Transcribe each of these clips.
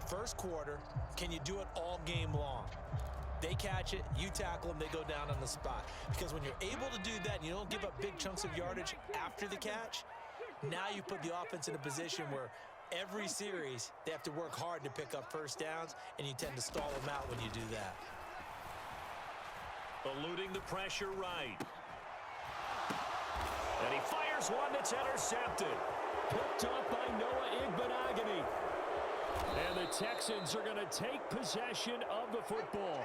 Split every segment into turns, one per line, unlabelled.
first quarter, can you do it all game long? They catch it, you tackle them, they go down on the spot. Because when you're able to do that and you don't give up big chunks of yardage after the catch, now you put the offense in a position where every series they have to work hard to pick up first downs, and you tend to stall them out when you do that.
Eluding the pressure right. And he fires one that's intercepted. Picked up by Noah Igbenogany. And the Texans are going to take possession of the football.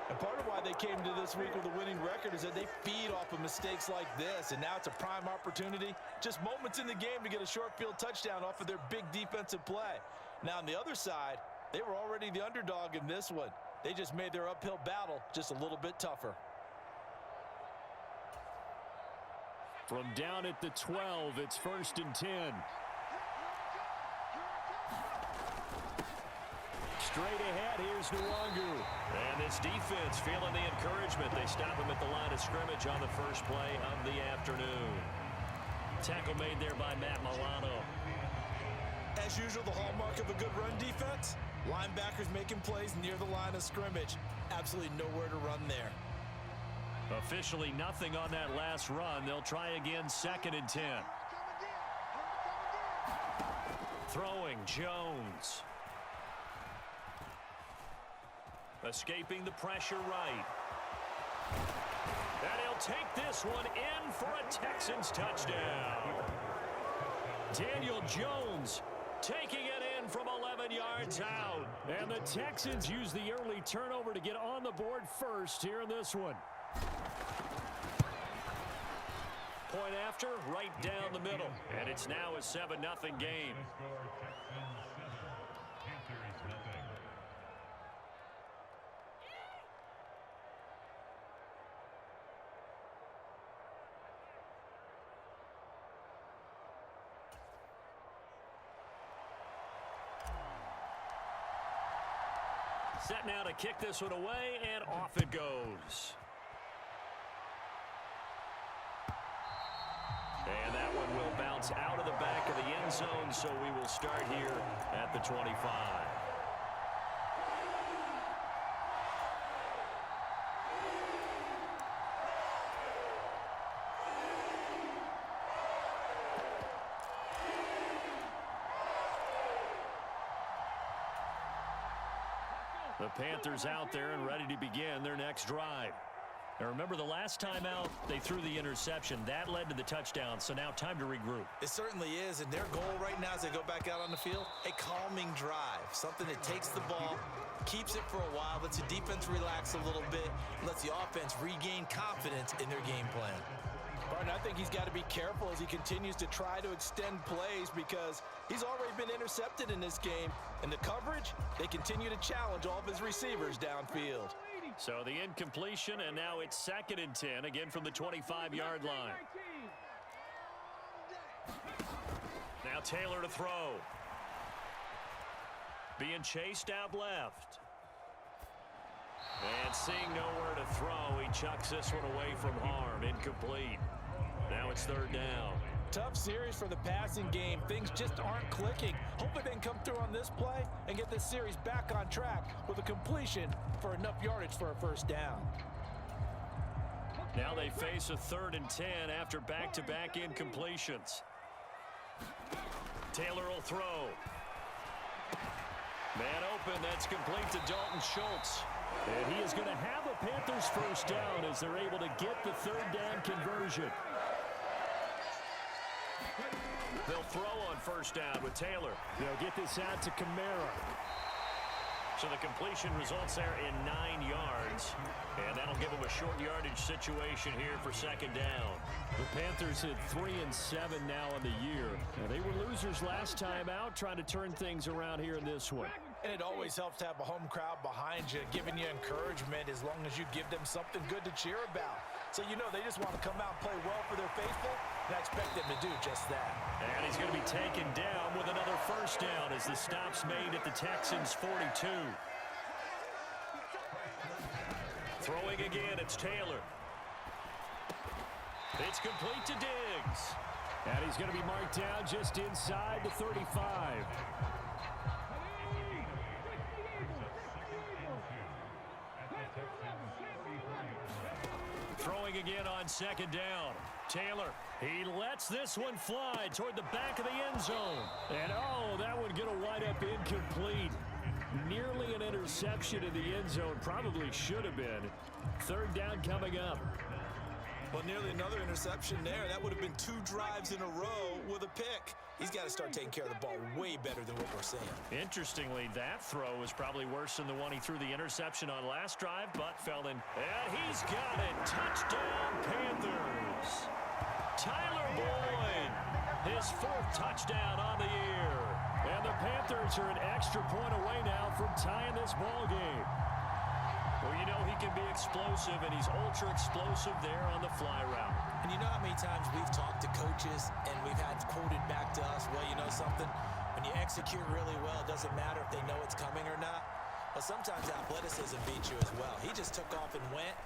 And part of why they came to this week with a winning record is that they feed off of mistakes like this, and now it's a prime opportunity, just moments in the game to get a short field touchdown off of their big defensive play. Now on the other side, they were already the underdog in this one. They just made their uphill battle just a little bit tougher.
From down at the 12, it's 1st and 10. Straight ahead, here's Nwangu. And this defense feeling the encouragement. They stop him at the line of scrimmage on the first play of the afternoon. Tackle made there by Matt Milano.
As usual, the hallmark of a good run defense, linebackers making plays near the line of scrimmage. Absolutely nowhere to run there.
Officially nothing on that last run. They'll try again, 2nd and 10. Throwing, Jones. Escaping the pressure right. And he'll take this one in for a Texans touchdown. Daniel Jones taking it in from 11 yards out. And the Texans use the early turnover to get on the board first here in this one. Point after, right down the middle. And it's now a 7-0 game. Set now to kick this one away, and off it goes. And that one will bounce out of the back of the end zone, so we will start here at the 25. The Panthers out there and ready to begin their next drive. Now remember, the last time out, they threw the interception. That led to the touchdown, so now time to regroup.
It certainly is, and their goal right now as they go back out on the field, a calming drive, something that takes the ball, keeps it for a while, lets the defense relax a little bit, and lets the offense regain confidence in their game plan. Barton, I think he's got to be careful as he continues to try to extend plays because he's already been intercepted in this game. And the coverage, they continue to challenge all of his receivers downfield.
So the incompletion, and now it's 2nd and 10, again from the 25-yard line. Now Taylor to throw. Being chased out left. And seeing nowhere to throw, he chucks this one away from harm. Incomplete. Now it's 3rd down.
Tough series for the passing game. Things just aren't clicking. Hopefully they can come through on this play and get this series back on track with a completion for enough yardage for a first down.
Now they face a 3rd and 10 after back-to-back incompletions. Taylor will throw. Man open, that's complete to Dalton Schultz. And he is going to have a Panthers first down as they're able to get the 3rd down conversion. They'll throw on first down with Taylor. They'll get this out to Kamara. So the completion results there in 9 yards. And that'll give them a short yardage situation here for 2nd down. The Panthers at 3-7 now on the year. Now, they were losers last time out, trying to turn things around here in this one.
And it always helps to have a home crowd behind you, giving you encouragement as long as you give them something good to cheer about. So you know they just want to come out and play well for their faithful, and I expect them to do just that.
And he's going to be taken down with another first down as the stop's made at the Texans' 42. Throwing again, it's Taylor. It's complete to Diggs. And he's going to be marked down just inside the 35. Throwing again on second down. Taylor, he lets this one fly toward the back of the end zone. And, oh, that would get a wide-up incomplete. Nearly an interception in the end zone. Probably should have been. Third down coming up.
Well, nearly another interception there. That would have been 2 drives in a row with a pick. He's got to start taking care of the ball way better than what we're seeing.
Interestingly, that throw was probably worse than the one he threw the interception on last drive, but fell in. And he's got it. Touchdown, Panthers. Tyler Boyd, his 4th touchdown on the year. And the Panthers are an extra point away now from tying this ball game. Well, you know he can be explosive, and he's ultra-explosive there on the fly route.
And you know how many times we've talked to coaches and we've had quoted back to us, well, you know something? When you execute really well, it doesn't matter if they know it's coming or not. But sometimes athleticism beats you as well. He just took off and went.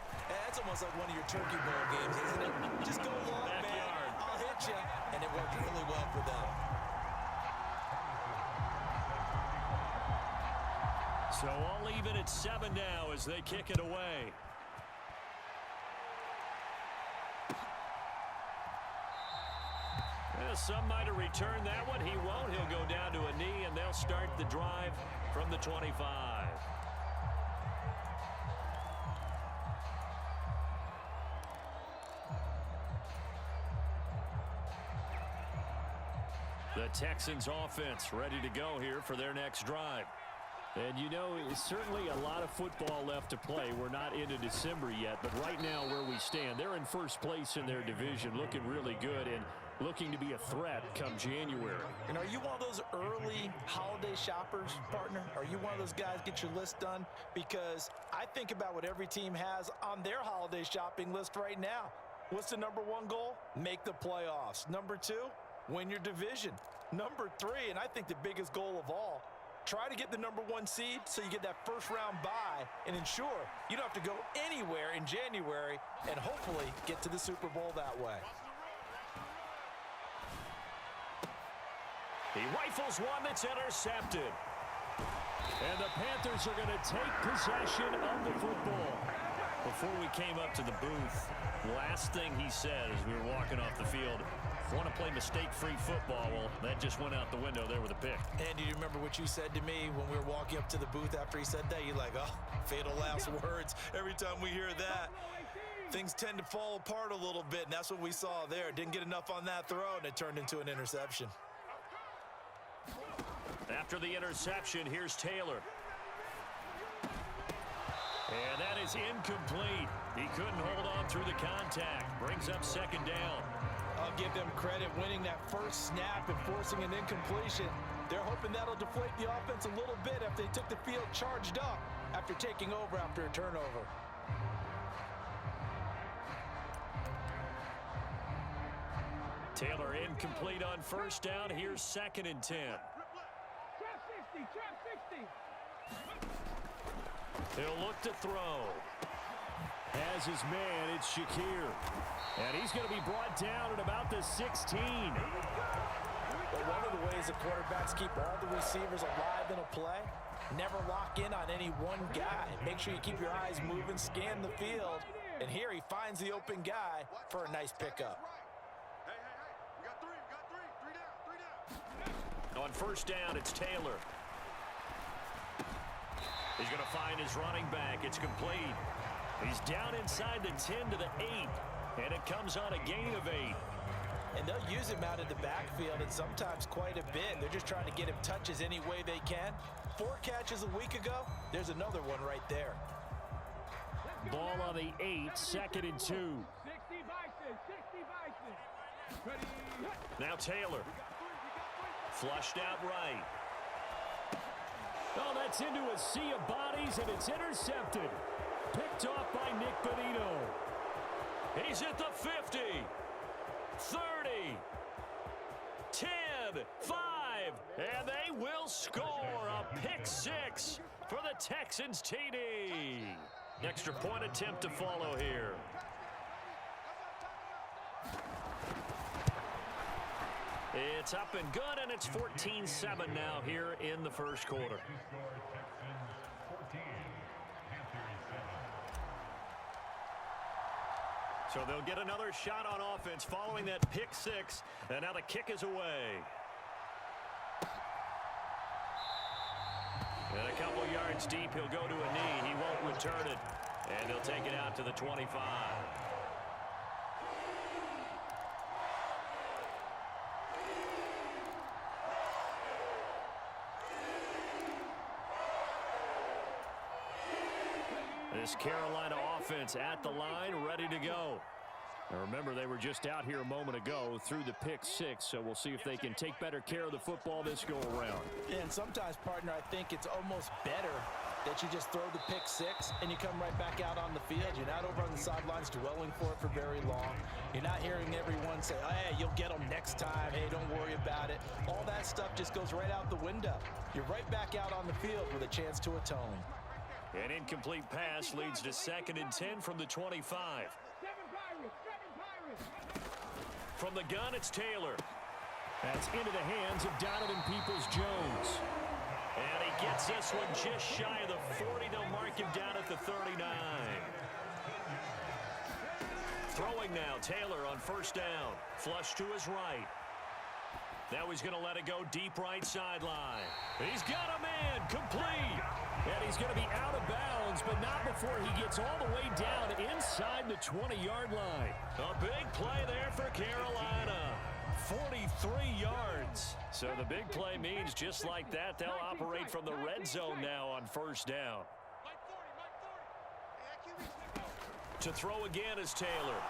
That's almost like one of your turkey bowl games, isn't it? Just go long, man. I'll hit you. And it worked really well for them.
So all even at 7 now as they kick it away. Well, some might have returned that one. He won't. He'll go down to a knee, and they'll start the drive from the 25. The Texans offense ready to go here for their next drive. And, you know, it's certainly a lot of football left to play. We're not into December yet, but right now where we stand, they're in first place in their division, looking really good and looking to be a threat come January.
And are you one of those early holiday shoppers, partner? Are you one of those guys get your list done? Because I think about what every team has on their holiday shopping list right now. What's the number 1 goal? Make the playoffs. Number 2, win your division. Number 3, and I think the biggest goal of all, try to get the number 1 seed so you get that first-round bye and ensure you don't have to go anywhere in January and hopefully get to the Super Bowl that way.
He rifles one that's intercepted. And the Panthers are going to take possession of the football. Before we came up to the booth, last thing he said as we were walking off the field, want to play mistake-free football. Well, that just went out the window there with a pick.
And do you remember what you said to me when we were walking up to the booth after he said that? You're like, oh, fatal last words. Every time we hear that, things tend to fall apart a little bit, and that's what we saw there. Didn't get enough on that throw, and it turned into an interception.
After the interception, here's Taylor. And that is incomplete. He couldn't hold on through the contact. Brings up second down.
I'll give them credit winning that first snap and forcing an incompletion. They're hoping that'll deflate the offense a little bit after they took the field charged up after taking over after a turnover.
Taylor incomplete on first down. Here's 2nd and 10. He'll look to throw. As his man, it's Shakir. And he's going to be brought down at about the 16.
Well, one of the ways the quarterbacks keep all the receivers alive in a play, never lock in on any one guy. Make sure you keep your eyes moving, scan the field. And here he finds the open guy for a nice pickup.
On first down, it's Taylor. He's going to find his running back. It's complete. He's down inside the 10 to the 8, and it comes on a gain of 8.
And they'll use him out of the backfield, and sometimes quite a bit. They're just trying to get him touches any way they can. 4 catches a week ago. There's another one right there.
Ball on the 8, 2nd and 2. Now Taylor. Flushed out right. Oh, that's into a sea of bodies, and it's intercepted. Picked off by Nick Bonito. He's at the 50, 30, 10, 5, and they will score a pick 6 for the Texans TD. Extra point attempt to follow here. It's up and good, and it's 14-7 now here in the first quarter. So they'll get another shot on offense following that pick six. And now the kick is away. And a couple yards deep, he'll go to a knee. He won't return it. And they'll take it out to the 25. This Carolina offense at the line, ready to go. Now remember, they were just out here a moment ago through the pick six, so we'll see if they can take better care of the football this go-around.
And sometimes, partner, I think it's almost better that you just throw the pick six and you come right back out on the field. You're not over on the sidelines dwelling for it for very long. You're not hearing everyone say, oh, hey, you'll get them next time. Hey, don't worry about it. All that stuff just goes right out the window. You're right back out on the field with a chance to atone.
An incomplete pass leads to 2nd and 10 from the 25. From the gun, it's Taylor. That's into the hands of Donovan Peoples-Jones. And he gets this one just shy of the 40. They'll mark him down at the 39. Throwing now, Taylor on 1st down. Flush to his right. Now he's going to let it go deep right sideline. He's got a man, complete. And he's going to be out of bounds, but not before he gets all the way down inside the 20-yard line. A big play there for Carolina. 43 yards. So the big play means just like that, they'll operate from the red zone now on 1st down. To throw again is Taylor.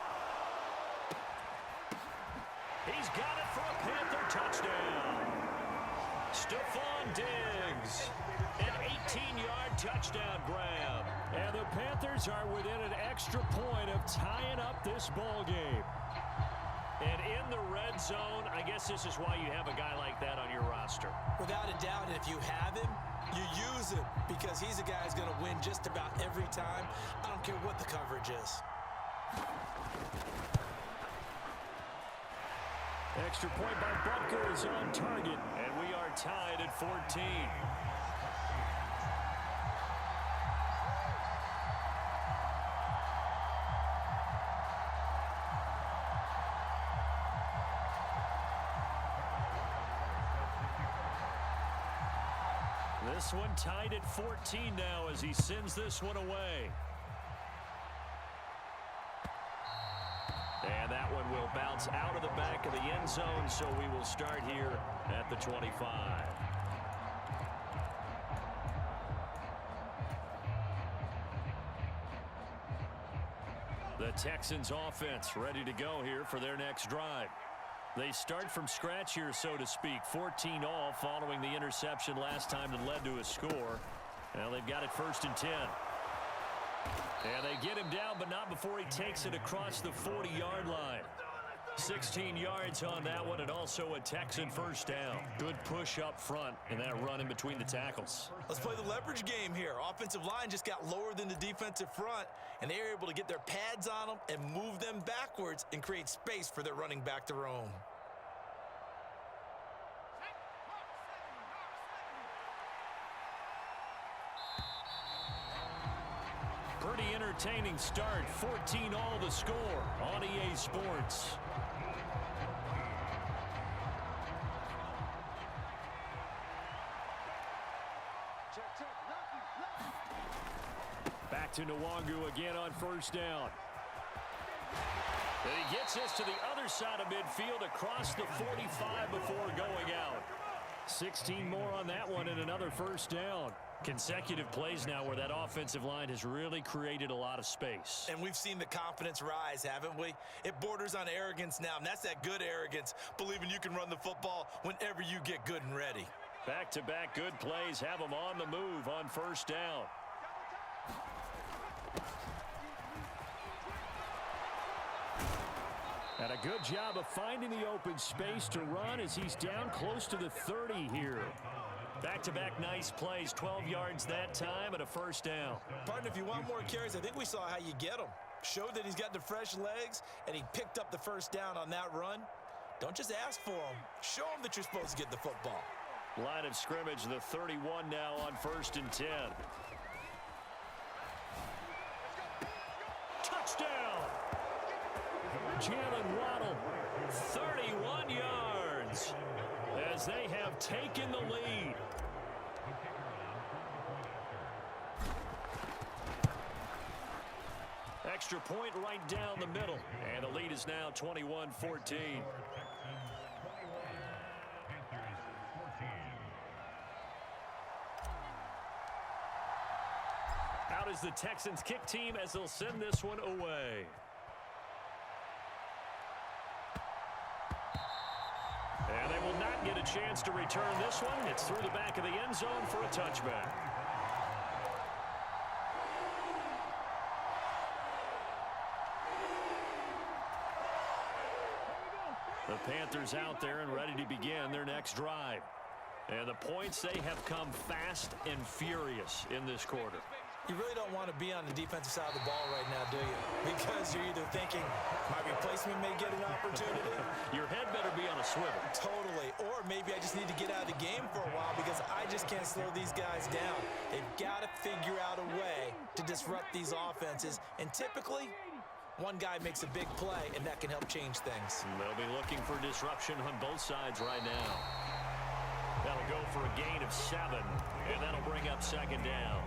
He's got it for a Panther touchdown. Stephon Diggs. An 18-yard touchdown grab. And the Panthers are within an extra point of tying up this ball game. And in the red zone, I guess this is why you have a guy like that on your roster.
Without a doubt, and if you have him, you use him because he's a guy who's going to win just about every time. I don't care what the coverage is.
Extra point by Butker is on target, and we are tied at 14. This one tied at 14 now as he sends this one away. And that one will bounce out of the back of the end zone, so we will start here at the 25. The Texans offense ready to go here for their next drive. They start from scratch here, so to speak. 14 all following the interception last time that led to a score. Now they've got it 1st and 10. And they get him down, but not before he takes it across the 40-yard line. 16 yards on that one, and also a Texan 1st down. Good push up front, and that run in between the tackles.
Let's play the leverage game here. Offensive line just got lower than the defensive front, and they were able to get their pads on them and move them backwards and create space for their running back to roam.
Pretty entertaining start. 14 all the score on EA Sports. Back to Nwangu again on 1st down. And he gets us to the other side of midfield across the 45 before going out. 16 more on that one and another 1st down. Consecutive plays now where that offensive line has really created a lot of space.
And we've seen the confidence rise, haven't we? It borders on arrogance now, and that's that good arrogance, believing you can run the football whenever you get good and ready.
Back-to-back good plays have them on the move on 1st down. And a good job of finding the open space to run as he's down close to the 30 here. Back-to-back nice plays, 12 yards that time and a 1st down.
Partner, if you want more carries, I think we saw how you get them. Showed that he's got the fresh legs, and he picked up the 1st down on that run. Don't just ask for them. Show them that you're supposed to get the football.
Line of scrimmage, the 31 now on 1st and 10. Touchdown! Jalen Waddle, 31 yards as they have taken the lead. Extra point right down the middle, and the lead is now 21-14. Out is the Texans kick team as they'll send this one away. And they will not get a chance to return this one. It's through the back of the end zone for a touchback. The Panthers out there and ready to begin their next drive. And the points, they have come fast and furious in this quarter.
You really don't want to be on the defensive side of the ball right now, do you? Because you're either thinking, my replacement may get an opportunity.
Your head better be on a swivel.
Totally. Or maybe I just need to get out of the game for a while because I just can't slow these guys down. They've got to figure out a way to disrupt these offenses. And typically, one guy makes a big play, and that can help change things.
They'll be looking for disruption on both sides right now. That'll go for a gain of 7, and that'll bring up second down.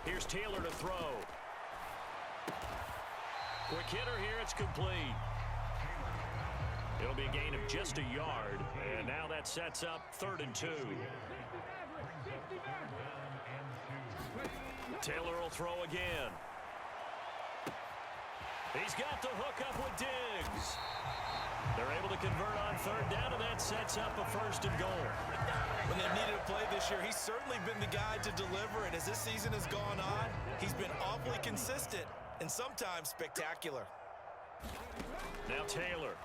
Here's Taylor to throw. Quick hitter here, it's complete. It'll be a gain of just a yard, and now that sets up 3rd and 2. Taylor will throw again. He's got the hook up with Diggs. They're able to convert on 3rd down, and that sets up a 1st and goal.
When they've needed a play this year, he's certainly been the guy to deliver, and as this season has gone on, he's been awfully consistent and sometimes spectacular.
Now Taylor,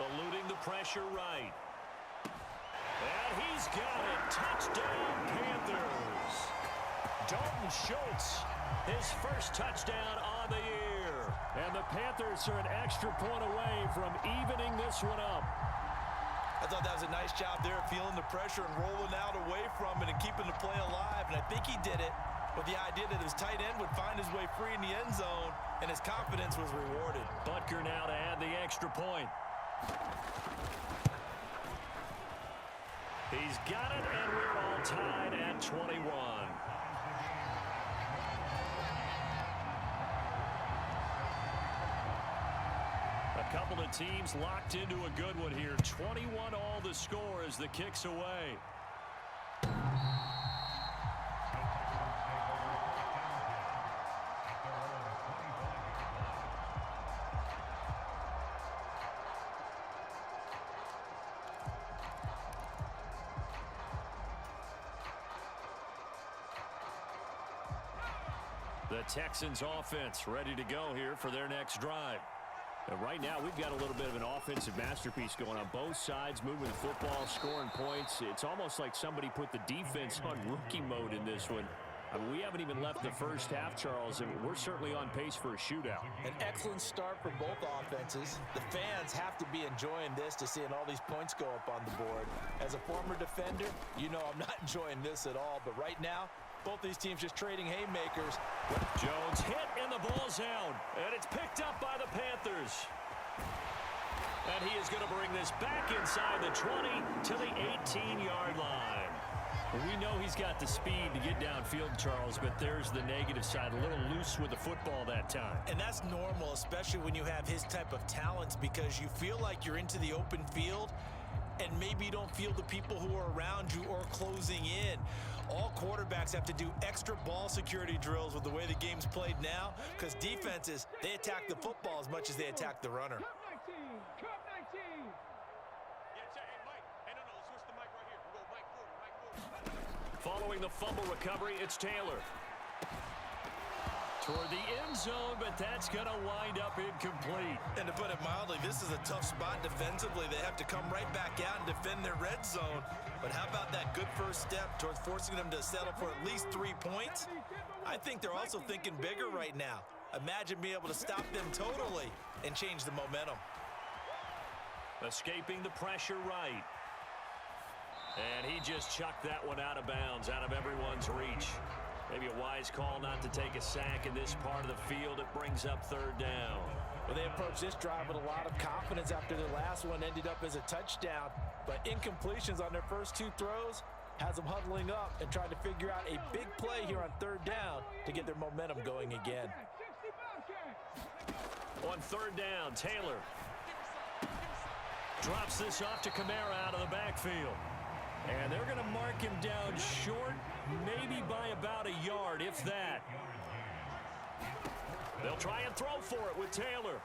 eluding the pressure right. And he's got it. Touchdown, Panthers. Dalton Schultz, his first touchdown on the year. And the Panthers are an extra point away from evening this one up.
I thought that was a nice job there, feeling the pressure and rolling out away from it and keeping the play alive. And I think he did it with the idea that his tight end would find his way free in the end zone, and his confidence was rewarded.
Butker now to add the extra point. He's got it, and we're all tied at 21. A couple of teams locked into a good one here. 21 all the score as the kick's away. The Texans offense ready to go here for their next drive. And right now, we've got a little bit of an offensive masterpiece going on both sides, moving the football, scoring points. It's almost like somebody put the defense on rookie mode in this one. I mean, we haven't even left the first half, Charles, and we're certainly on pace for a shootout.
An excellent start for both offenses. The fans have to be enjoying this to seeing all these points go up on the board. As a former defender, you know I'm not enjoying this at all, but right now, both these teams just trading haymakers.
Jones hit and the ball's out, and it's picked up by the Panthers. And he is going to bring this back inside the 20 to the 18-yard line. We know he's got the speed to get downfield, Charles, but there's the negative side. A little loose with the football that time.
And that's normal, especially when you have his type of talents, because you feel like you're into the open field and maybe you don't feel the people who are around you or closing in. All quarterbacks have to do extra ball security drills with the way the game's played now, because defenses, they attack the football as much as they attack the runner.
Following the fumble recovery, it's Taylor. Toward the end zone, but that's going to wind up incomplete.
And to put it mildly, this is a tough spot defensively. They have to come right back out and defend their red zone. But how about that good first step towards forcing them to settle for at least 3 points? I think they're also thinking bigger right now. Imagine being able to stop them totally and change the momentum.
Escaping the pressure right. And he just chucked that one out of bounds, out of everyone's reach. Maybe a wise call not to take a sack in this part of the field. It brings up third down.
Well, they approached this drive with a lot of confidence after their last one ended up as a touchdown. But incompletions on their first 2 throws has them huddling up and trying to figure out a big play here on third down to get their momentum going again.
On third down, Taylor drops this off to Kamara out of the backfield. And they're going to mark him down short, maybe by about a yard, if that. They'll try and throw for it with Taylor.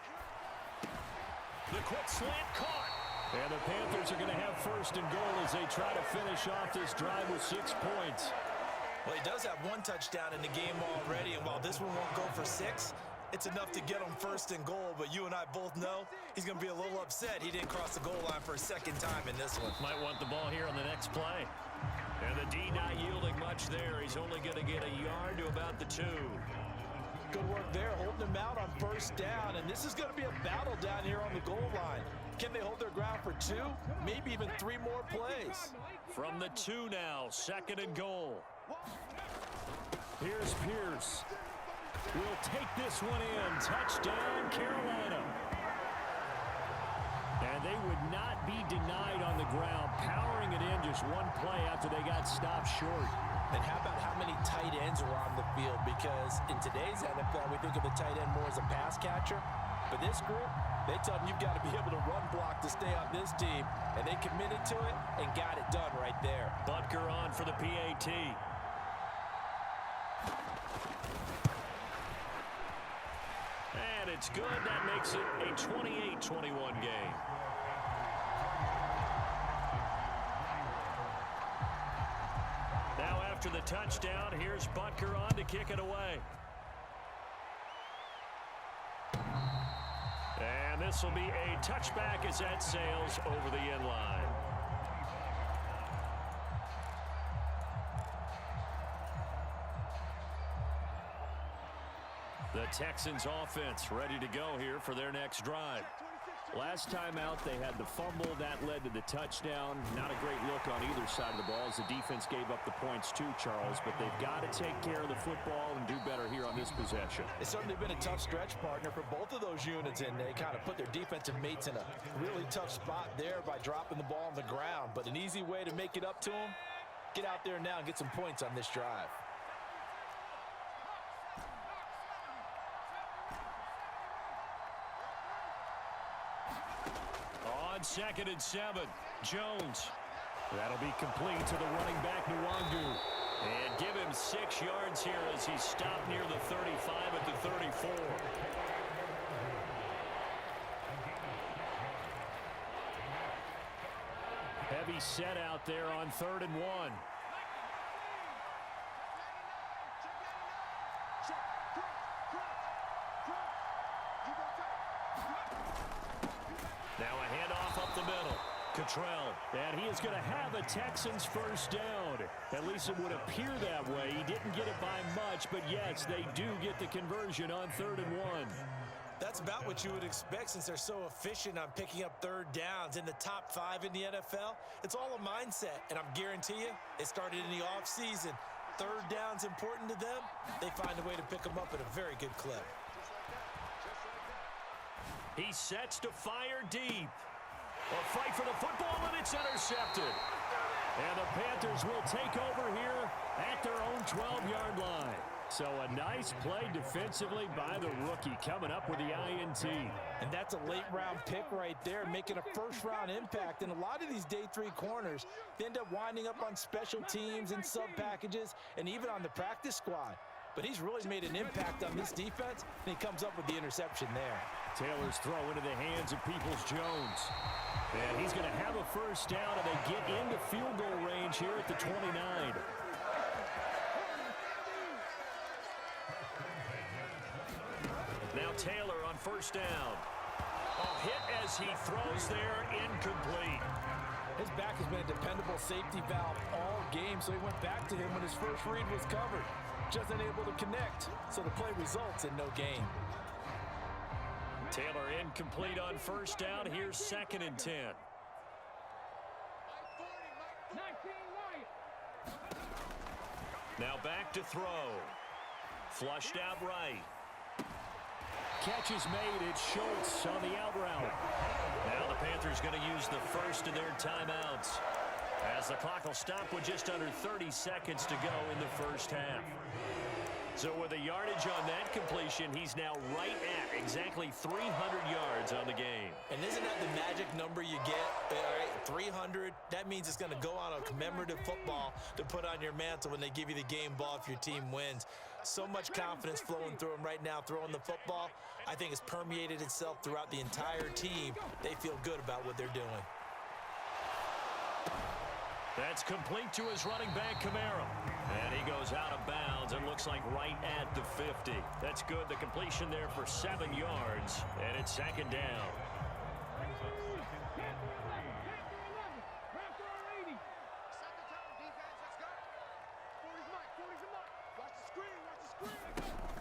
The quick slant caught. And the Panthers are going to have first and goal as they try to finish off this drive with 6 points.
Well, he does have 1 touchdown in the game already, and while this one won't go for 6, it's enough to get him first and goal, but you and I both know he's going to be a little upset he didn't cross the goal line for a second time in this one.
Might want the ball here on the next play. And the D not yielding much there. He's only going to get a yard to about the 2.
Good work there, holding him out on first down, and this is going to be a battle down here on the goal line. Can they hold their ground for 2, maybe even 3 more plays?
From the 2 now, second and goal. Here's Pierce. Will take this one in. Touchdown, Carolina. And they would not be denied on the ground, powering it in just 1 play after they got stopped short.
And how about how many tight ends are on the field? Because in today's NFL, we think of the tight end more as a pass catcher. But this group, they tell them you've got to be able to run block to stay on this team. And they committed to it and got it done right there.
Butker on for the PAT. And it's good. That makes it a 28-21 game. Now after the touchdown, here's Butker on to kick it away. And this will be a touchback as that sails over the end line. The Texans offense ready to go here for their next drive. Last time out, they had the fumble. That led to the touchdown. Not a great look on either side of the ball as the defense gave up the points too, Charles. But they've got to take care of the football and do better here on this possession.
It's certainly been a tough stretch, partner, for both of those units, and they kind of put their defensive mates in a really tough spot there by dropping the ball on the ground. But an easy way to make it up to them, get out there now and get some points on this drive.
On 2nd and 7, Jones. That'll be complete to the running back, Nwangu. And give him 6 yards here as he stopped near the 35 at the 34. Heavy set out there on 3rd and 1. Cottrell, and he is going to have a Texans first down. At least it would appear that way. He didn't get it by much, but yes, they do get the conversion on 3rd and 1.
That's about what you would expect since they're so efficient on picking up 3rd downs in the top 5 in the NFL. It's all a mindset, and I'm guarantee you, it started in the offseason. 3rd down's important to them. They find a way to pick them up at a very good clip.
He sets to fire deep. A fight for the football, and it's intercepted. And the Panthers will take over here at their own 12-yard line. So a nice play defensively by the rookie, coming up with the INT.
And that's a late-round pick right there, making a first-round impact. And a lot of these day 3 corners, they end up winding up on special teams and sub-packages and even on the practice squad. But he's really made an impact on this defense, and he comes up with the interception there.
Taylor's throw into the hands of Peoples-Jones. And he's going to have a first down, and they get into field goal range here at the 29. Now Taylor on first down. A hit as he throws there, incomplete.
His back has been a dependable safety valve all game, so he went back to him when his first read was covered. Just unable to connect, so the play results in no gain.
Taylor incomplete on first down. Here's 2nd and 10. Now back to throw. Flushed out right. Catch is made. It's Schultz on the out route. Now the Panthers going to use the first of their timeouts, as the clock will stop with just under 30 seconds to go in the first half. So with a yardage on that completion, he's now right at exactly 300 yards on the game.
And isn't that the magic number you get? All right, 300, that means it's going to go on a commemorative football to put on your mantle when they give you the game ball if your team wins. So much confidence flowing through him right now, throwing the football. I think it's permeated itself throughout the entire team. They feel good about what they're doing.
That's complete to his running back, Kamara. And he goes out of bounds and looks like right at the 50. That's good. The completion there for 7 yards. And it's 2nd down.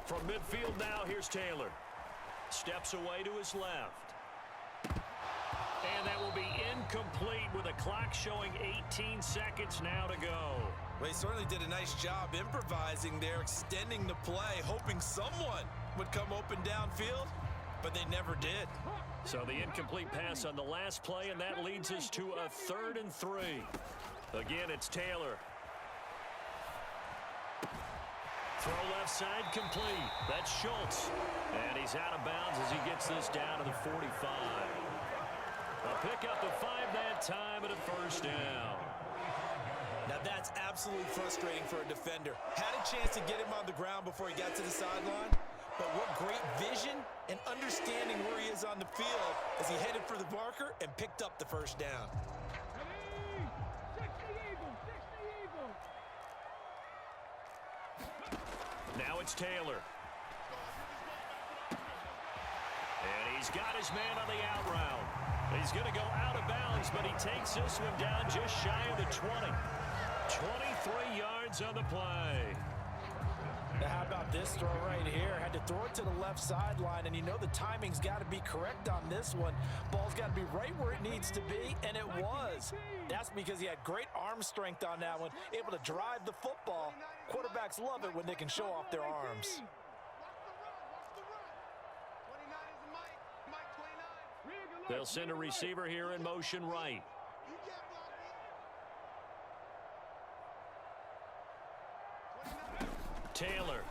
From midfield now, here's Taylor. Steps away to his left. And that will be incomplete with a clock showing 18 seconds now to go.
Well, he certainly did a nice job improvising there, extending the play, hoping someone would come open downfield, but they never did.
So the incomplete pass on the last play, and that leads us to a 3rd and 3. Again, it's Taylor. Throw left side complete. That's Schultz. And he's out of bounds as he gets this down to the 45. A pick up the 5 that time and a first down.
Now that's absolutely frustrating for a defender. Had a chance to get him on the ground before he got to the sideline, but what great vision and understanding where he is on the field as he headed for the marker and picked up the first down.
Now it's Taylor. And he's got his man on the out route. He's going to go out of bounds, but he takes this one down just shy of the 20. 23 yards on the play.
Now how about this throw right here? Had to throw it to the left sideline, and you know the timing's got to be correct on this one. Ball's got to be right where it needs to be, and it was. That's because he had great arm strength on that one, able to drive the football. Quarterbacks love it when they can show off their arms.
They'll send a receiver here in motion right. Taylor.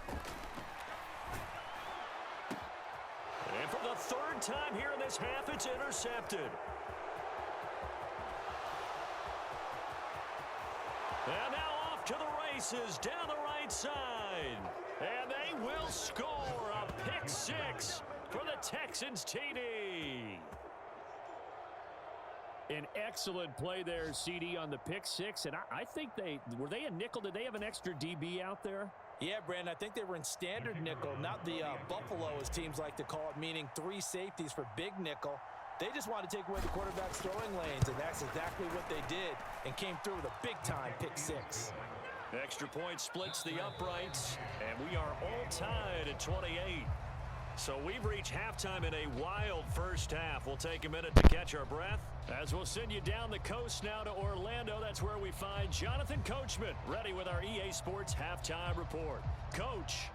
And for the 3rd time here in this half, it's intercepted. And now off to the races down the right side. And they will score a pick 6 for the Texans TD. An excellent play there, CD, on the pick 6. And I think were they a nickel? Did they have an extra DB out there?
Yeah, Brandon, I think they were in standard nickel, not the Buffalo, as teams like to call it, meaning 3 safeties for big nickel. They just want to take away the quarterback's throwing lanes, and that's exactly what they did and came through with a big-time pick six.
Extra point splits the uprights, and we are all tied at 28. So we've reached halftime in a wild first half. We'll take a minute to catch our breath as we'll send you down the coast now to Orlando. That's where we find Jonathan Coachman ready with our EA Sports Halftime Report. Coach.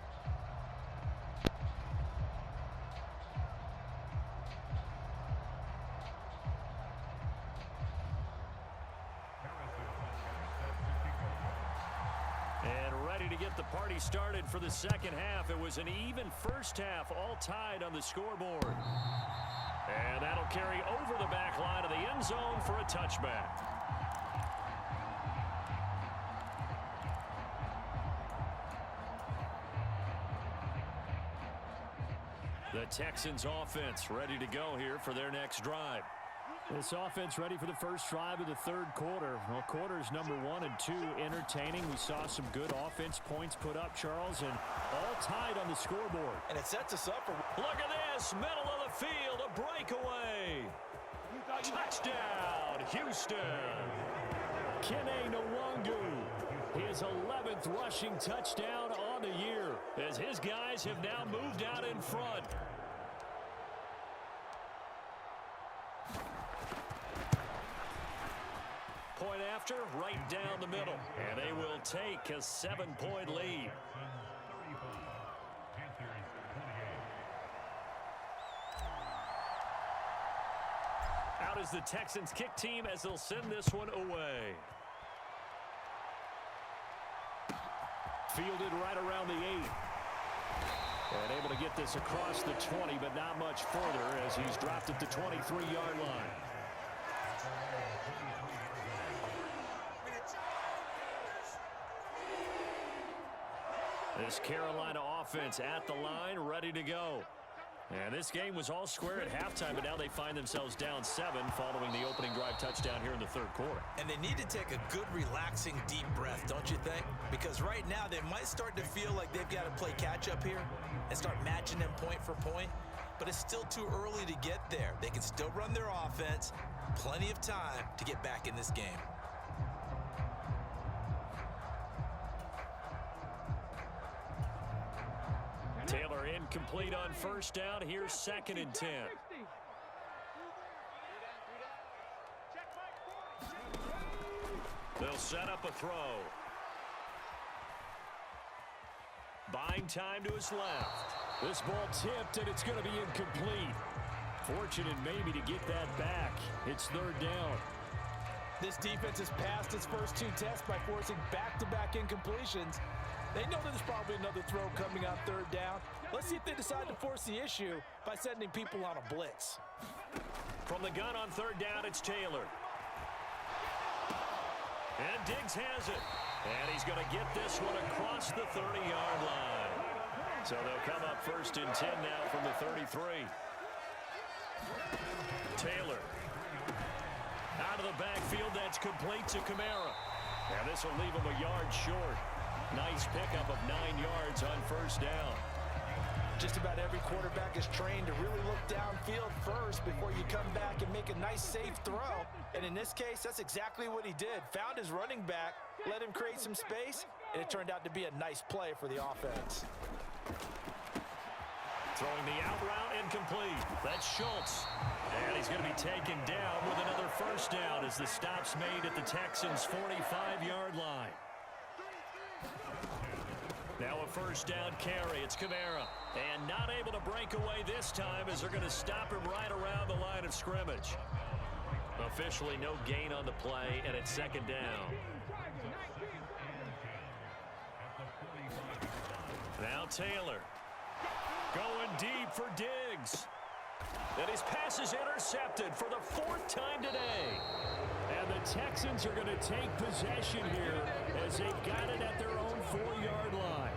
To get the party started for the second half. It was an even first half, all tied on the scoreboard. And that'll carry over the back line of the end zone for a touchback. The Texans offense ready to go here for their next drive. This offense ready for the first drive of the third quarter. Well, quarters number 1 and 2 entertaining. We saw some good offense points put up, Charles, and all tied on the scoreboard.
And it sets us up for...
Look at this, middle of the field, a breakaway. Touchdown, Houston. Kene Nwangu, his 11th rushing touchdown on the year, as his guys have now moved out in front. Point after, right down the middle. And they will take a 7-point lead. Out is the Texans kick team as they'll send this one away. Fielded right around the 8. And able to get this across the 20, but not much further as he's dropped at the 23-yard line. This Carolina offense at the line, ready to go. And this game was all square at halftime, but now they find themselves down 7 following the opening drive touchdown here in the third quarter.
And they need to take a good, relaxing, deep breath, don't you think? Because right now they might start to feel like they've got to play catch-up here and start matching them point for point. But it's still too early to get there. They can still run their offense. Plenty of time to get back in this game.
Taylor incomplete on first down. Here's 2nd and 10. They'll set up a throw. Buying time to his left. This ball tipped, and it's going to be incomplete. Fortunate maybe to get that back. It's 3rd down.
This defense has passed its first 2 tests by forcing back-to-back incompletions. They know there's probably another throw coming on 3rd down. Let's see if they decide to force the issue by sending people on a blitz.
From the gun on 3rd down, it's Taylor. And Diggs has it. And he's going to get this one across the 30-yard line. So they'll come up 1st and 10 now from the 33. Taylor. Out of the backfield, that's complete to Kamara. And this will leave him a yard short. Nice pickup of 9 yards on 1st down.
Just about every quarterback is trained to really look downfield first before you come back and make a nice, safe throw. And in this case, that's exactly what he did. Found his running back, let him create some space, and it turned out to be a nice play for the offense.
Throwing the out route incomplete. That's Schultz. And he's going to be taken down with another 1st down as the stop's made at the Texans' 45-yard line. Now a 1st down carry. It's Kamara. And not able to break away this time as they're going to stop him right around the line of scrimmage. Officially no gain on the play, and it's 2nd down. Now Taylor. Going deep for Diggs. And his pass is intercepted for the 4th time today. And the Texans are going to take possession here as they've got it at their own 4-yard line.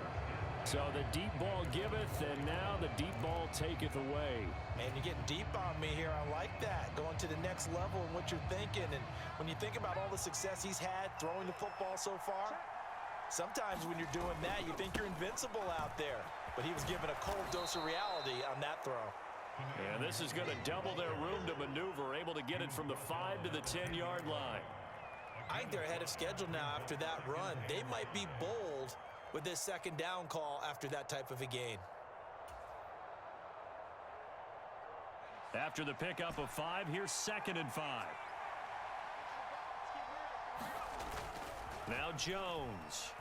So the deep ball giveth, and now the deep ball taketh away.
Man, you're getting deep on me here. I like that. Going to the next level in what you're thinking. And when you think about all the success he's had throwing the football so far, sometimes when you're doing that, you think you're invincible out there. But he was given a cold dose of reality on that throw.
And this is going to double their room to maneuver. get it from the 5 to the 10-yard line.
I think they're ahead of schedule now after that run. They might be bold with this second down call after that type of a gain.
After the pickup of 5, here's 2nd and 5. Now Jones.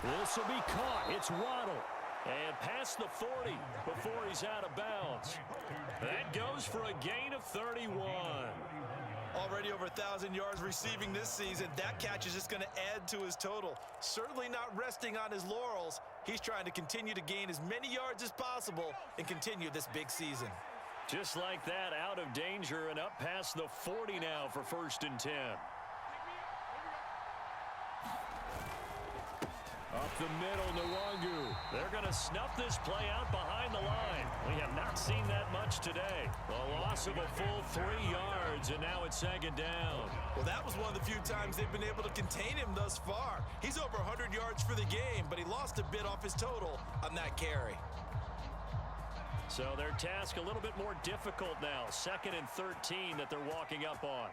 This will be caught. It's Waddle. And past the 40 before he's out of bounds. That goes for a gain of 31.
Already over 1,000 yards receiving this season. That catch is just going to add to his total. Certainly not resting on his laurels. He's trying to continue to gain as many yards as possible and continue this big season.
Just like that, out of danger and up past the 40 now for 1st and 10. Up the middle, Nwangu. They're going to snuff this play out behind the line. We have not seen that much today. A loss of a full 3 yards, and now it's 2nd down.
Well, that was one of the few times they've been able to contain him thus far. He's over 100 yards for the game, but he lost a bit off his total on that carry.
So their task a little bit more difficult now. 2nd and 13 that they're walking up on.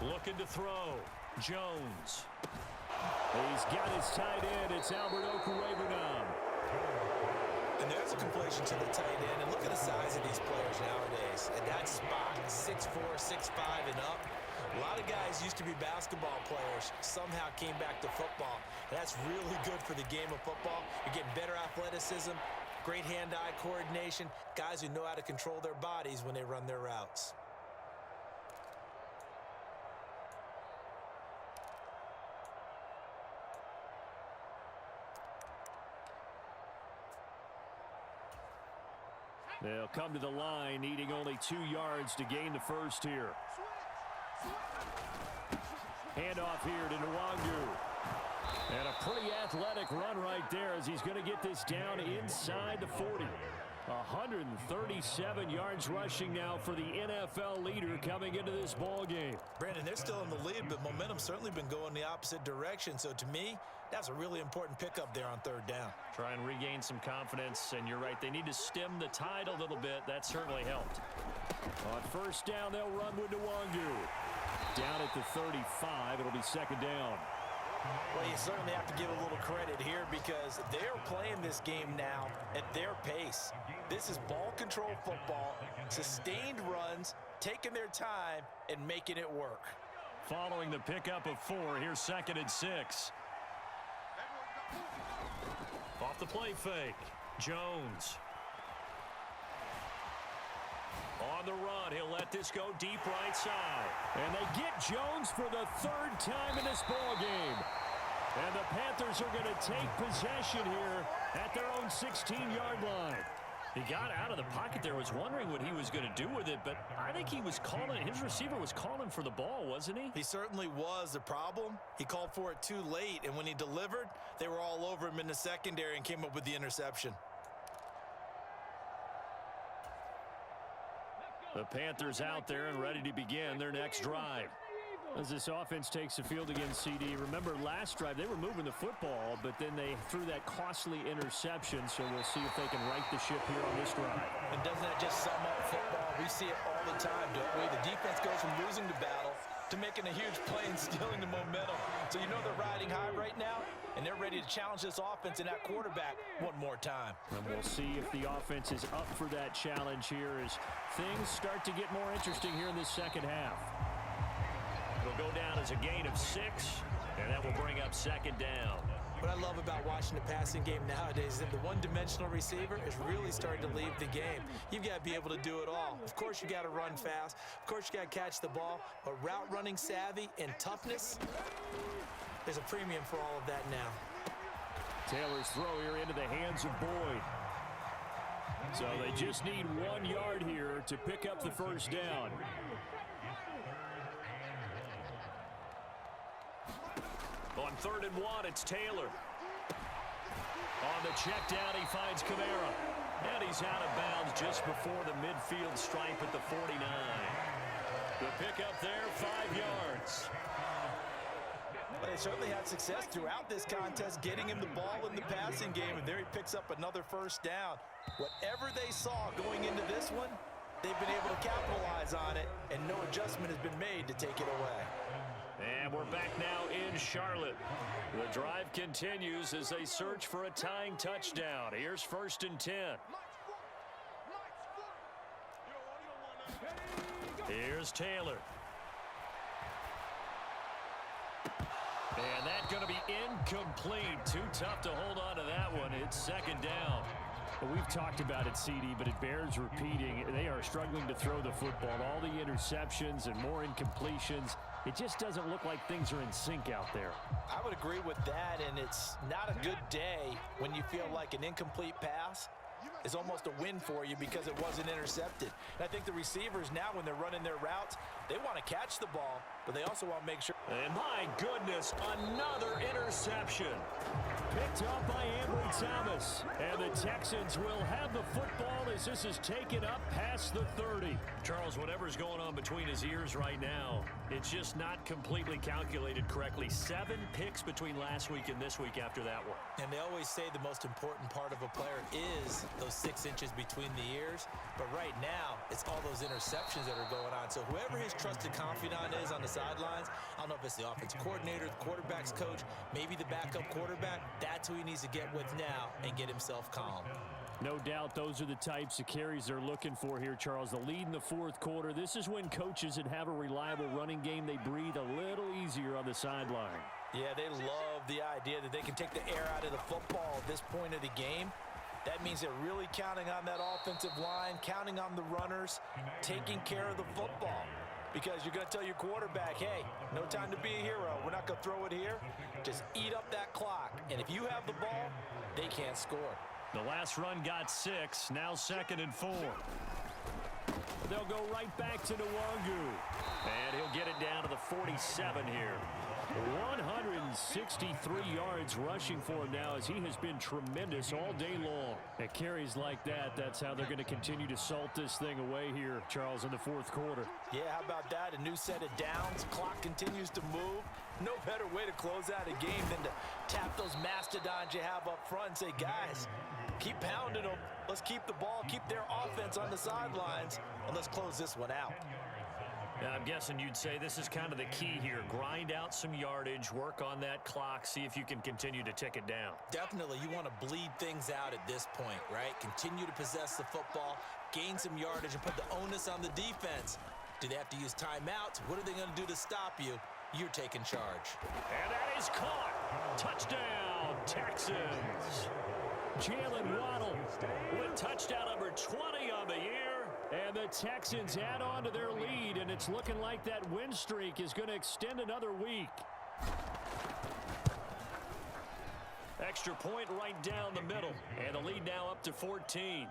Looking to throw. Jones. He's got his tight end. It's Albert Okwuegbunam.
And there's a completion to the tight end. And look at the size of these players nowadays. At that spot, 6'4", 6'5", and up. A lot of guys used to be basketball players, somehow came back to football. And that's really good for the game of football. You're getting better athleticism, great hand-eye coordination, guys who know how to control their bodies when they run their routes.
They'll come to the line, needing only 2 yards to gain the first here. Handoff here to Nwangu. And a pretty athletic run right there as he's going to get this down inside the 40. 137 yards rushing now for the NFL leader coming into this ball game.
Brandon, they're still in the lead, but momentum's certainly been going the opposite direction. So to me, that's a really important pickup there on 3rd down.
Try and regain some confidence, and you're right, they need to stem the tide a little bit. That certainly helped. On 1st down, they'll run with Nwangu. Down at the 35, it'll be 2nd down.
Well, you certainly have to give a little credit here because they're playing this game now at their pace. This is ball control football, sustained runs, taking their time, and making it work.
Following the pickup of 4, here's 2nd and 6. Off the play fake, Jones. On the run, he'll let this go deep right side. And they get Jones for the 3rd time in this ball game. And the Panthers are going to take possession here at their own 16-yard line. He got out of the pocket there, was wondering what he was going to do with it, but I think he was calling, his receiver was calling for the ball, wasn't he?
He certainly was. The problem, he called for it too late, and when he delivered, they were all over him in the secondary and came up with the interception.
The Panthers out there and ready to begin their next drive. As this offense takes the field against CD, remember last drive they were moving the football, but then they threw that costly interception, so we'll see if they can right the ship here on this drive.
And doesn't that just sum up football? We see it all the time, don't we? The defense goes from losing the battle to making a huge play and stealing the momentum. So you know they're riding high right now, and they're ready to challenge this offense and that quarterback one more time.
And we'll see if the offense is up for that challenge here as things start to get more interesting here in this second half. It'll go down as a gain of 6, and that will bring up 2nd down.
What I love about watching the passing game nowadays is that the one-dimensional receiver is really starting to leave the game. You've got to be able to do it all. Of course, you got to run fast. Of course, you got to catch the ball. But route running savvy and toughness, there's a premium for all of that now.
Taylor's throw here into the hands of Boyd. So they just need 1 yard here to pick up the 1st down. On 3rd and 1, it's Taylor. On the check down, he finds Kamara. And he's out of bounds just before the midfield stripe at the 49. The pickup there, 5 yards.
But they certainly had success throughout this contest, getting him the ball in the passing game, and there he picks up another first down. Whatever they saw going into this one, they've been able to capitalize on it, and no adjustment has been made to take it away.
And we're back now in Charlotte. The drive continues as they search for a tying touchdown. Here's 1st and 10. Here's Taylor. And that's going to be incomplete. Too tough to hold on to that one. It's 2nd down.
Well, we've talked about it, CD, but it bears repeating. They are struggling to throw the football. All the interceptions and more incompletions. It just doesn't look like things are in sync out there.
I would agree with that, and it's not a good day when you feel like an incomplete pass is almost a win for you because it wasn't intercepted. And I think the receivers now, when they're running their routes, they want to catch the ball, but they also want to make sure.
And my goodness, another interception.
Picked up by Ambry Thomas. And the Texans will have the football as this is taken up past the 30.
Charles, whatever's going on between his ears right now, it's just not completely calculated correctly. 7 picks between last week and this week after that one.
And they always say the most important part of a player is those 6 inches between the ears. But right now, it's all those interceptions that are going on. So whoever his trusted confidant is on the sidelines, I don't know if it's the offensive coordinator, the quarterback's coach, maybe the backup quarterback, that's who he needs to get with now and get himself calm.
No doubt those are the types of carries they're looking for here, Charles. The lead in the 4th quarter. This is when coaches that have a reliable running game, they breathe a little easier on the sideline.
Yeah, they love the idea that they can take the air out of the football at this point of the game. That means they're really counting on that offensive line, counting on the runners, taking care of the football. Because you're going to tell your quarterback, hey, no time to be a hero. We're not going to throw it here. Just eat up that clock. And if you have the ball, they can't score.
The last run got 6. Now 2nd and 4.
They'll go right back to Nwangu.
And he'll get it down to the 47 here.
163 yards rushing for him now as he has been tremendous all day long. At carries like that, that's how they're going to continue to salt this thing away here, Charles, in the 4th quarter.
Yeah, how about that? A new set of downs. Clock continues to move. No better way to close out a game than to tap those mastodons you have up front and say, guys, keep pounding them. Let's keep the ball, keep their offense on the sidelines, and let's close this one out.
I'm guessing you'd say this is kind of the key here. Grind out some yardage, work on that clock, see if you can continue to tick it down.
Definitely, you want to bleed things out at this point, right? Continue to possess the football, gain some yardage, and put the onus on the defense. Do they have to use timeouts? What are they going to do to stop you? You're taking charge.
And that is caught. Touchdown, Texans.
Jalen Waddle
with touchdown number 20 on the year.
And the Texans add on to their lead, and it's looking like that win streak is going to extend another week.
Extra point right down the middle, and the lead now up to 14.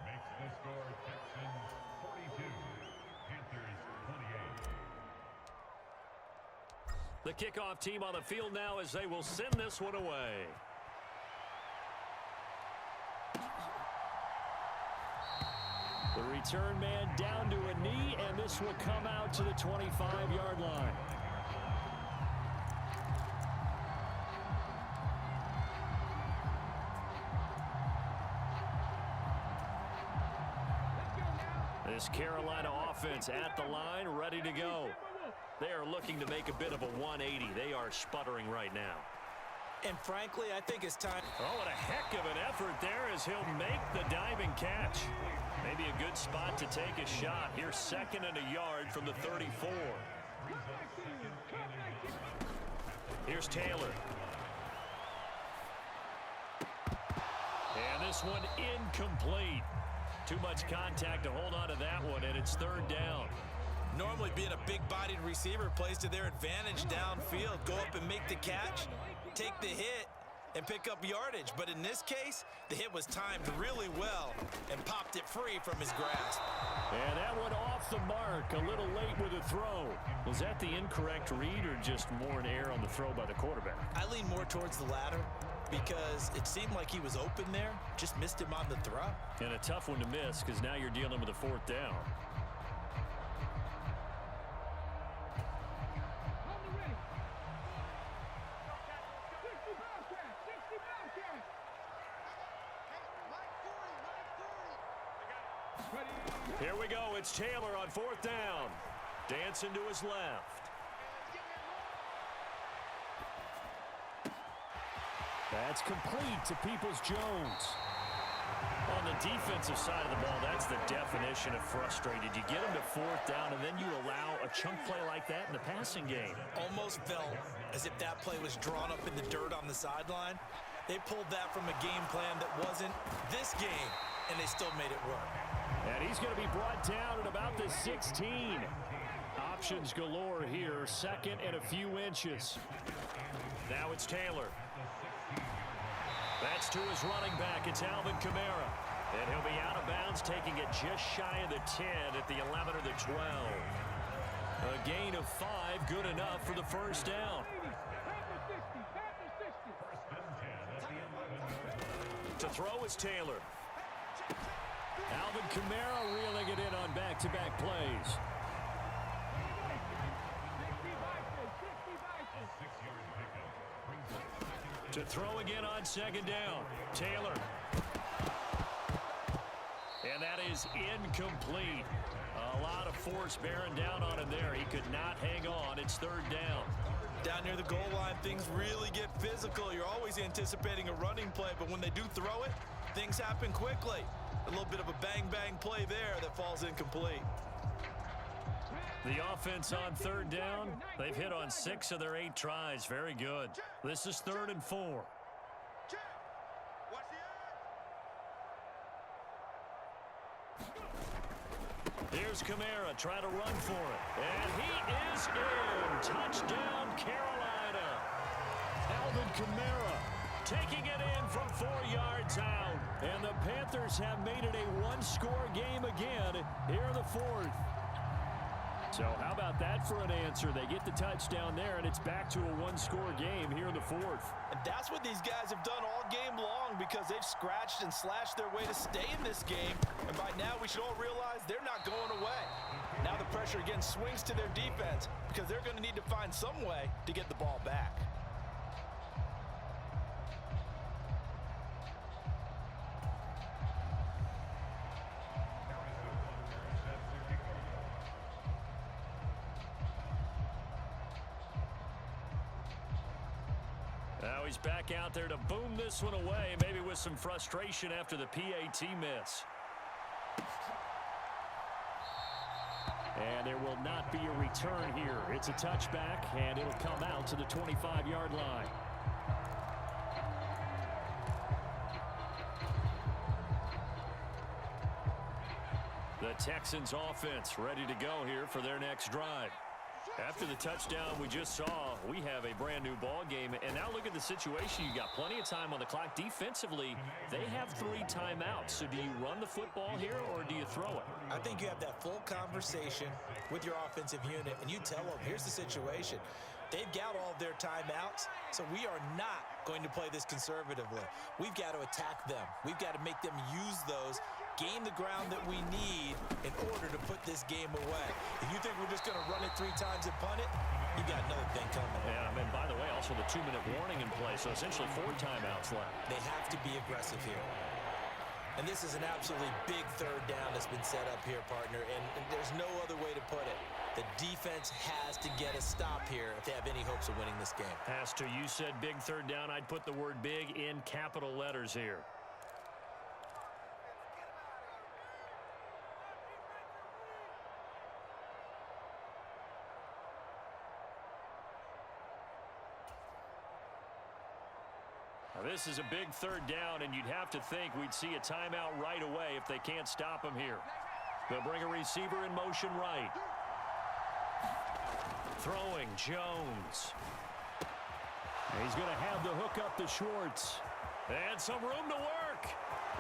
The kickoff team on the field now as they will send this one away.
The return man down to a knee, and this will come out to the 25-yard line.
This Carolina offense at the line, ready to go. They are looking to make a bit of a 180. They are sputtering right now.
And frankly, I think it's time.
Oh, what a heck of an effort there as he'll make the diving catch. Maybe a good spot to take a shot. Here's 2nd and a yard from the 34. Here's Taylor. And this one incomplete. Too much contact to hold on to that one, and it's 3rd down.
Normally being a big-bodied receiver plays to their advantage downfield. Go up and make the catch, take the hit, and pick up yardage. But in this case, the hit was timed really well and popped it free from his grasp.
And that one off the mark, a little late with a throw. Was that the incorrect read or just more an error on the throw by the quarterback?
I lean more towards the latter because it seemed like he was open there, just missed him on the throw.
And a tough one to miss because now you're dealing with a 4th down.
Here we go. It's Taylor on 4th down. Dancing to his left.
That's complete to Peoples-Jones. On the defensive side of the ball, that's the definition of frustrated. You get them to 4th down, and then you allow a chunk play like that in the passing game.
Almost felt as if that play was drawn up in the dirt on the sideline. They pulled that from a game plan that wasn't this game, and they still made it work.
And he's going to be brought down at about the 16. Options galore here, 2nd and a few inches.
Now it's Taylor. That's to his running back. It's Alvin Kamara. And he'll be out of bounds, taking it just shy of the 10 at the 11 or the 12. A gain of 5, good enough for the 1st down. To throw is Taylor.
Alvin Kamara reeling it in on back-to-back plays.
To throw again on 2nd down. Taylor. And that is incomplete. A lot of force bearing down on him there. He could not hang on. It's 3rd down.
Down near the goal line, things really get physical. You're always anticipating a running play, but when they do throw it, things happen quickly. A little bit of a bang-bang play there that falls incomplete.
The offense on 3rd down, they've hit on 6 of their 8 tries. Very good. This is 3rd and 4. Here's Kamara trying to run for it. And he is in. Touchdown, Carolina. Alvin Kamara taking it in from 4 yards out. And the Panthers have made it a one-score game again here in the 4th.
So how about that for an answer? They get the touchdown there, and it's back to a one-score game here in the 4th.
And that's what these guys have done all game long because they've scratched and slashed their way to stay in this game. And by now, we should all realize they're not going away. Now the pressure again swings to their defense because they're going to need to find some way to get the ball back.
Now he's back out there to boom this one away, maybe with some frustration after the PAT miss.
And there will not be a return here. It's a touchback, and it'll come out to the 25-yard line.
The Texans offense ready to go here for their next drive. After the touchdown we just saw, we have a brand new ball game. And now look at the situation. You got plenty of time on the clock. Defensively, they have 3 timeouts. So do you run the football here or do you throw it?
I think you have that full conversation with your offensive unit, and you tell them, here's the situation. They've got all of their timeouts, so we are not going to play this conservatively. We've got to attack them. We've got to make them use those, gain the ground that we need in order to put this game away. If you think we're just going to run it 3 times and punt it, you got another thing coming.
Yeah, and by the way, also the 2-minute warning in play, so essentially 4 timeouts left.
They have to be aggressive here. And this is an absolutely big 3rd down that's been set up here, partner, and there's no other way to put it. The defense has to get a stop here if they have any hopes of winning this game.
Has to. You said big 3rd down. I'd put the word big in capital letters here. Now, this is a big 3rd down, and you'd have to think we'd see a timeout right away if they can't stop him here. They'll bring a receiver in motion right. Throwing, Jones.
He's going to have the hook up to Schwartz.
And some room to work.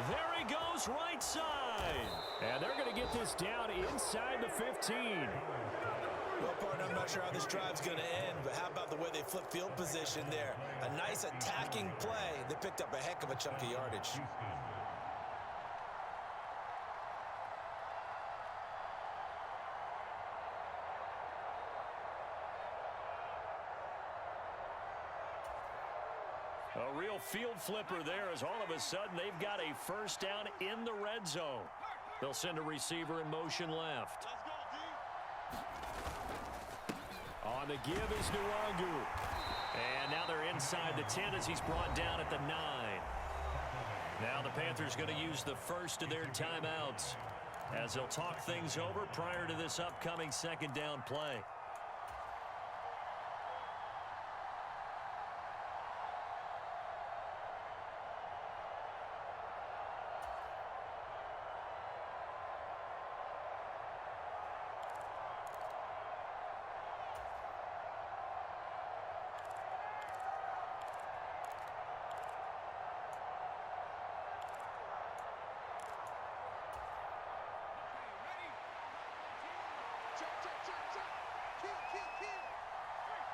There he goes, right side.
And they're going to get this down inside the 15.
Well, partner, I'm not sure how this drive's going to end, but how about the way they flip field position there? A nice attacking play. They picked up a heck of a chunk of yardage.
A real field flipper there as all of a sudden they've got a 1st down in the red zone. They'll send a receiver in motion left. On the give is Nwangu. And now they're inside the 10 as he's brought down at the 9. Now the Panthers going to use the first of their timeouts as they'll talk things over prior to this upcoming second down play.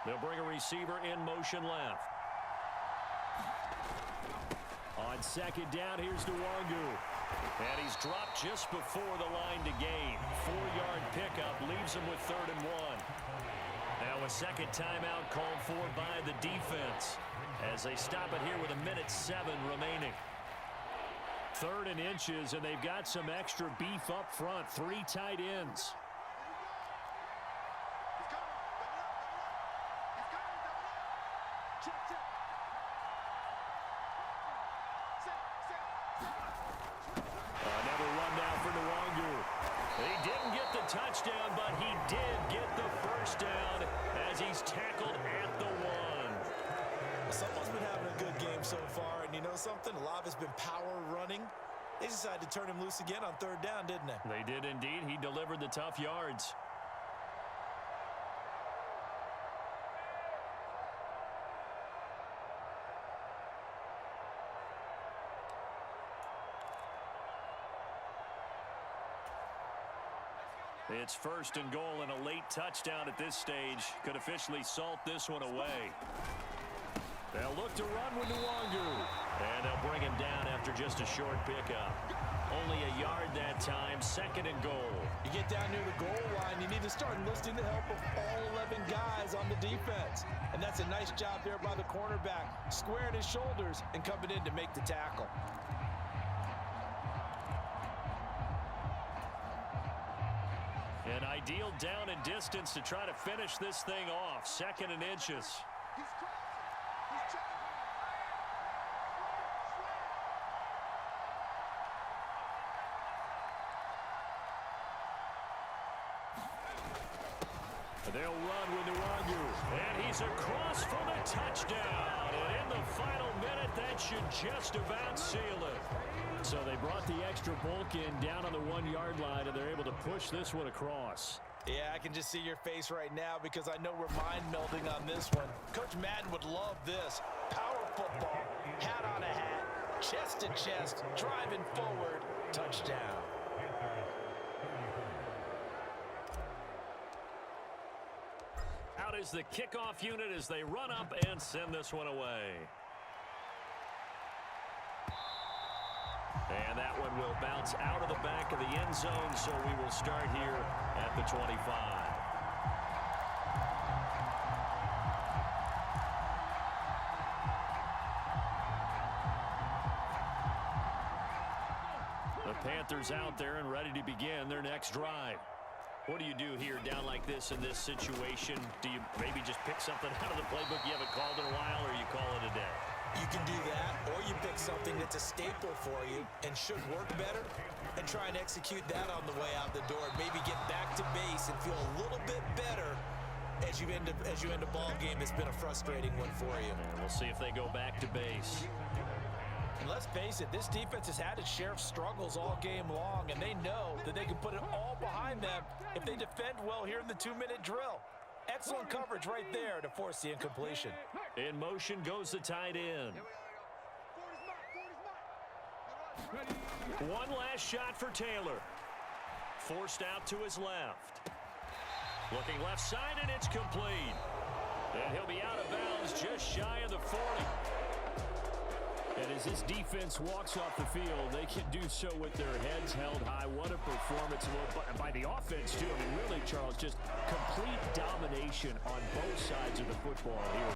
They'll bring a receiver in motion left. On second down, here's Nwangu. And he's dropped just before the line to gain. 4-yard pickup leaves him with 3rd and 1. Now a second timeout called for by the defense as they stop it here with 1:07 remaining. 3rd and inches, and they've got some extra beef up front. 3 tight ends. Another run now for Nwangu. He didn't get the touchdown, but he did get the first down as he's tackled at the 1.
Someone's been having a good game so far, and you know something? A lot of it's been power running. They decided to turn him loose again on 3rd down, didn't they?
They did indeed. He delivered the tough yards. It's 1st and goal, and a late touchdown at this stage could officially salt this one away. They'll look to run with Nwangu, and they'll bring him down after just a short pickup. Only a yard that time, 2nd and goal.
You get down near the goal line, you need to start enlisting the help of all 11 guys on the defense. And that's a nice job there by the cornerback, squaring his shoulders and coming in to make the tackle.
An ideal down and distance to try to finish this thing off. 2nd and inches. They'll run with Nwangu, and he's across for the touchdown. And in the final minute, that should just about seal it. So they brought the extra bulk in down on the 1-yard line, and they're able to push this one across.
Yeah, I can just see your face right now because I know we're mind melding on this one. Coach Madden would love this. Power football, hat on a hat, chest to chest, driving forward, touchdown.
Out is the kickoff unit as they run up and send this one away. And that one will bounce out of the back of the end zone, so we will start here at the 25. The Panthers out there and ready to begin their next drive. What do you do here down like this in this situation? Do you maybe just pick something out of the playbook you haven't called in a while, or you call it a day?
You can do that, or you pick something that's a staple for you and should work better and try and execute that on the way out the door. Maybe get back to base and feel a little bit better as you end a ball game that's been a frustrating one for you.
And we'll see if they go back to base.
And let's face it, this defense has had its share of struggles all game long, and they know that they can put it all behind them if they defend well here in the 2-minute drill. Excellent coverage right there to force the incompletion.
In motion goes the tight end. One last shot for Taylor. Forced out to his left. Looking left side, and it's complete. And he'll be out of bounds just shy of the 40. And as this defense walks off the field, they can do so with their heads held high. What a performance by the offense, too. I mean, really, Charles, just complete domination on both sides of the football here.